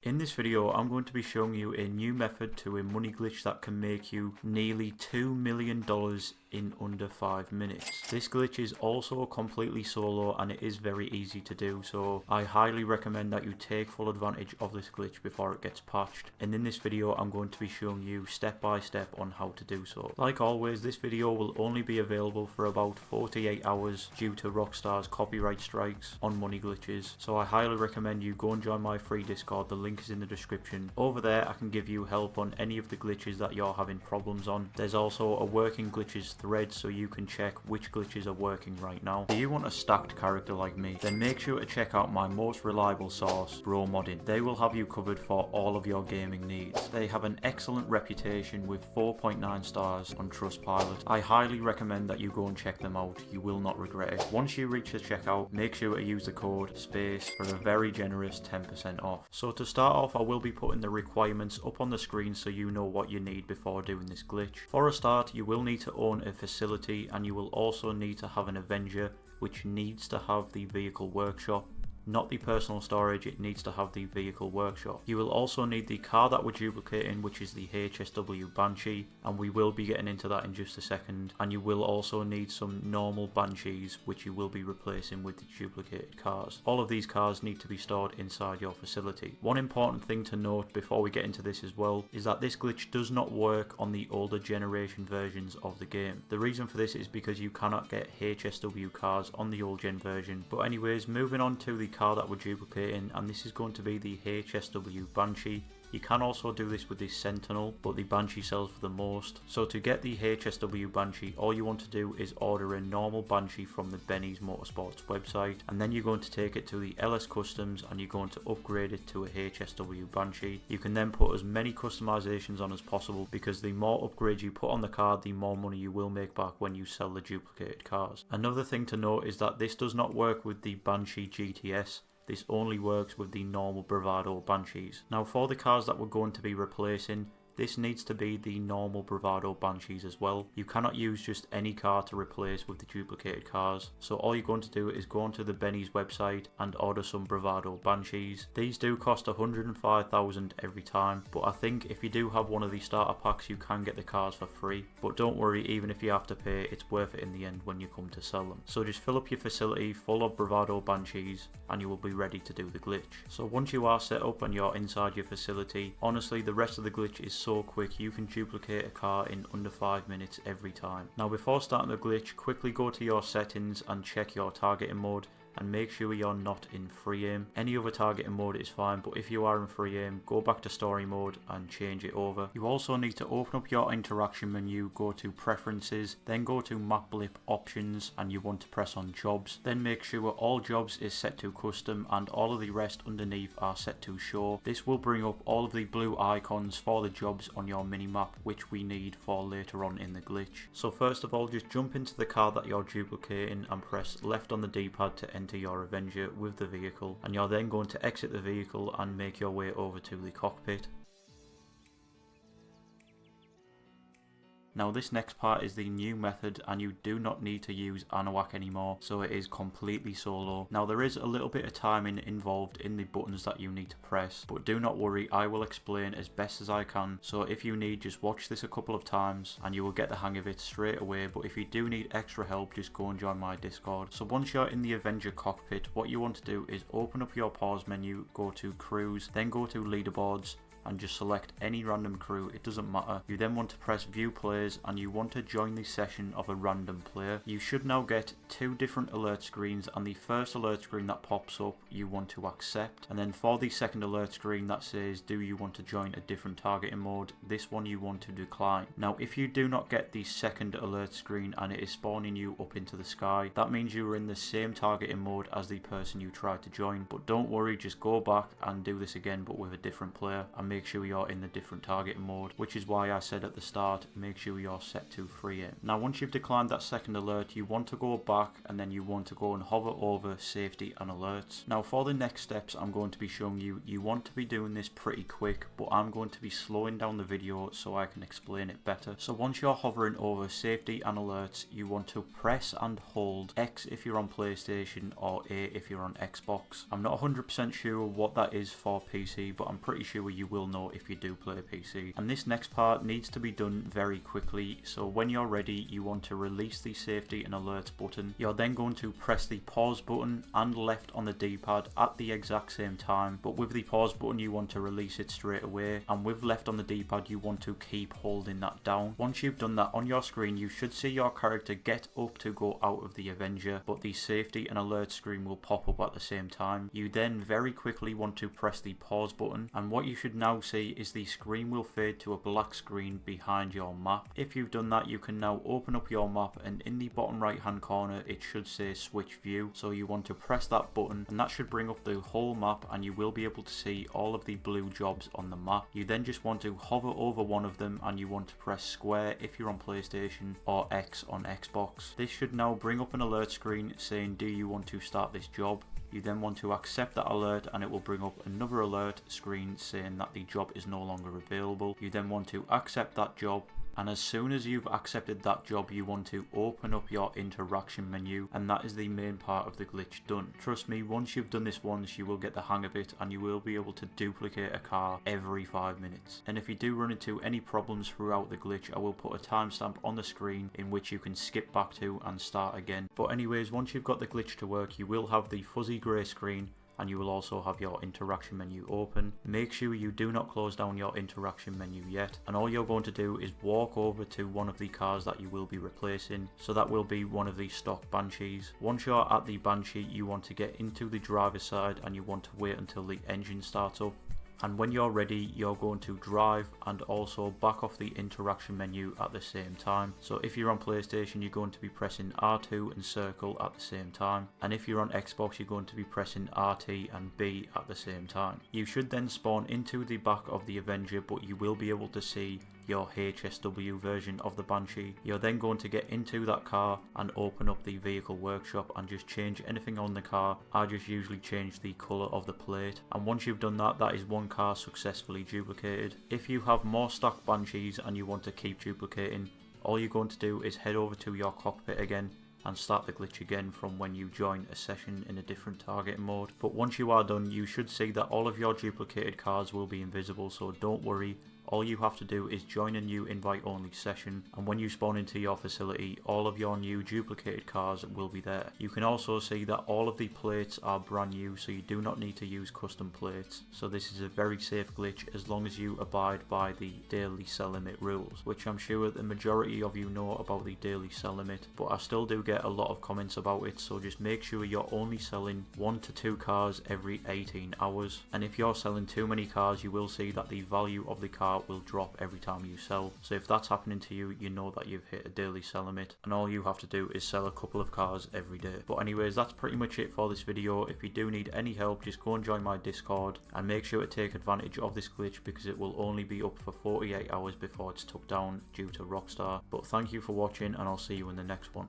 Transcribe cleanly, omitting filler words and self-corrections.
In this video, I'm going to be showing you a new method to a money glitch that can make you nearly $2 million in under 5 minutes. This glitch is also completely solo and it is very easy to do, so I highly recommend that you take full advantage of this glitch before it gets patched. And in this video, I'm going to be showing you step by step on how to do so. Like always, this video will only be available for about 48 hours due to Rockstar's copyright strikes on money glitches, so I highly recommend you go and join my free Discord. The link is in the description. Over there I can give you help on any of the glitches that you're having problems on. There's also a working glitches thread so you can check which glitches are working right now. If you want a stacked character like me, then make sure to check out my most reliable source, Bro Modding. They will have you covered for all of your gaming needs. They have an excellent reputation with 4.9 stars on Trustpilot. I highly recommend that you go and check them out. You will not regret it. Once you reach the checkout, make sure to use the code SPACE for a very generous 10% off. So to start off, I will be putting the requirements up on the screen so you know what you need before doing this glitch. For a start, you will need to own a facility and you will also need to have an Avenger, which needs to have the vehicle workshop. Not the personal storage, it needs to have the vehicle workshop. You will also need the car that we're duplicating, which is the HSW Banshee, and we will be getting into that in just a second. And you will also need some normal Banshees, which you will be replacing with the duplicated cars. All of these cars need to be stored inside your facility. One important thing to note before we get into this as well is that this glitch does not work on the older generation versions of the game. The reason for this is because you cannot get HSW cars on the old gen version. But anyways, moving on to the car that we're duplicating, and this is going to be the HSW Banshee. You can also do this with the Sentinel, but the Banshee sells for the most. So to get the HSW Banshee, all you want to do is order a normal Banshee from the Benny's Motorsports website, and then you're going to take it to the LS Customs and you're going to upgrade it to a HSW Banshee. You can then put as many customizations on as possible, because the more upgrades you put on the card, the more money you will make back when you sell the duplicated cars. Another thing to note is that this does not work with the Banshee GTS. This only works with the normal Bravado Banshees. Now for the cars that we're going to be replacing, this needs to be the normal Bravado Banshees as well. You cannot use just any car to replace with the duplicated cars. So all you're going to do is go onto the Benny's website and order some Bravado Banshees. These do cost 105,000 every time, but I think if you do have one of the starter packs you can get the cars for free. But don't worry, even if you have to pay, it's worth it in the end when you come to sell them. So just fill up your facility full of Bravado Banshees and you will be ready to do the glitch. So once you are set up and you're inside your facility, honestly the rest of the glitch is so quick. You can duplicate a car in under 5 minutes every time. Now before starting the glitch, quickly go to your settings and check your targeting mode and make sure you're not in free aim. Any other targeting mode is fine, but if you are in free aim, go back to story mode and change it over. You also need to open up your interaction menu, go to preferences, then go to map blip options, and you want to press on jobs. Then make sure all jobs is set to custom and all of the rest underneath are set to show. This will bring up all of the blue icons for the jobs on your minimap, which we need for later on in the glitch. So first of all, just jump into the car that you're duplicating and press left on the D-pad to enter your Avenger with the vehicle, and you're then going to exit the vehicle and make your way over to the cockpit. Now this next part is the new method and you do not need to use Anuak anymore, so it is completely solo. Now there is a little bit of timing involved in the buttons that you need to press, but do not worry, I will explain as best as I can. So if you need, just watch this a couple of times and you will get the hang of it straight away, but if you do need extra help, just go and join my Discord. So once you're in the Avenger cockpit, what you want to do is open up your pause menu, go to Cruise, then go to Leaderboards, and just select any random crew, it doesn't matter. You then want to press view players and you want to join the session of a random player. You should now get 2 different alert screens, and the first alert screen that pops up you want to accept, and then for the second alert screen that says do you want to join a different targeting mode, this one you want to decline. Now if you do not get the second alert screen and it is spawning you up into the sky, that means you are in the same targeting mode as the person you tried to join. But don't worry, just go back and do this again but with a different player, and make sure you're in the different targeting mode, which is why I said at the start, make sure you're set to free aim. Now once you've declined that second alert, you want to go back and then you want to go and hover over safety and alerts. Now for the next steps I'm going to be showing you, you want to be doing this pretty quick, but I'm going to be slowing down the video so I can explain it better. So once you're hovering over safety and alerts, you want to press and hold X if you're on PlayStation or A if you're on Xbox. I'm not 100% sure what that is for PC, but I'm pretty sure you will know if you do play PC. And this next part needs to be done very quickly, so when you're ready you want to release the safety and alerts button. You're then going to press the pause button and left on the D-pad at the exact same time, but with the pause button you want to release it straight away, and with left on the D-pad you want to keep holding that down. Once you've done that, on your screen you should see your character get up to go out of the Avenger, but the safety and alert screen will pop up at the same time. You then very quickly want to press the pause button, and what you should now see is the screen will fade to a black screen behind your map. If you've done that, you can now open up your map, and in the bottom right hand corner it should say switch view, so you want to press that button and that should bring up the whole map and you will be able to see all of the blue jobs on the map. You then just want to hover over one of them and you want to press square if you're on PlayStation or X on Xbox. This should now bring up an alert screen saying do you want to start this job. You then want to accept that alert and it will bring up another alert screen saying that the job is no longer available. You then want to accept that job, and as soon as you've accepted that job you want to open up your interaction menu, and that is the main part of the glitch done. Trust me, once you've done this once you will get the hang of it and you will be able to duplicate a car every 5 minutes. And if you do run into any problems throughout the glitch, I will put a timestamp on the screen in which you can skip back to and start again. But anyways, once you've got the glitch to work you will have the fuzzy grey screen, and you will also have your interaction menu open. Make sure you do not close down your interaction menu yet, and all you're going to do is walk over to one of the cars that you will be replacing, so that will be one of the stock Banshees. Once you're at the Banshee you want to get into the driver's side and you want to wait until the engine starts up. And when you're ready you're going to drive and also back off the interaction menu at the same time. So if you're on PlayStation you're going to be pressing R2 and circle at the same time, and if you're on Xbox you're going to be pressing RT and B at the same time. You should then spawn into the back of the Avenger, but you will be able to see your HSW version of the Banshee. You're then going to get into that car and open up the vehicle workshop and just change anything on the car. I just usually change the colour of the plate, and once you've done that, that is one car successfully duplicated. If you have more stock Banshees and you want to keep duplicating, all you're going to do is head over to your cockpit again and start the glitch again from when you join a session in a different targeting mode. But once you are done you should see that all of your duplicated cars will be invisible, so don't worry. All you have to do is join a new invite only session, and when you spawn into your facility all of your new duplicated cars will be there. You can also see that all of the plates are brand new, so you do not need to use custom plates. So this is a very safe glitch as long as you abide by the daily sell limit rules, which I'm sure the majority of you know about the daily sell limit, but I still do get a lot of comments about it, so just make sure you're only selling 1 to 2 cars every 18 hours. And if you're selling too many cars you will see that the value of the car will drop every time you sell. So if that's happening to you, you know that you've hit a daily sell limit, and all you have to do is sell a couple of cars every day. But anyways, that's pretty much it for this video. If you do need any help, just go and join my Discord and make sure to take advantage of this glitch because it will only be up for 48 hours before it's took down due to Rockstar. But thank you for watching and I'll see you in the next one.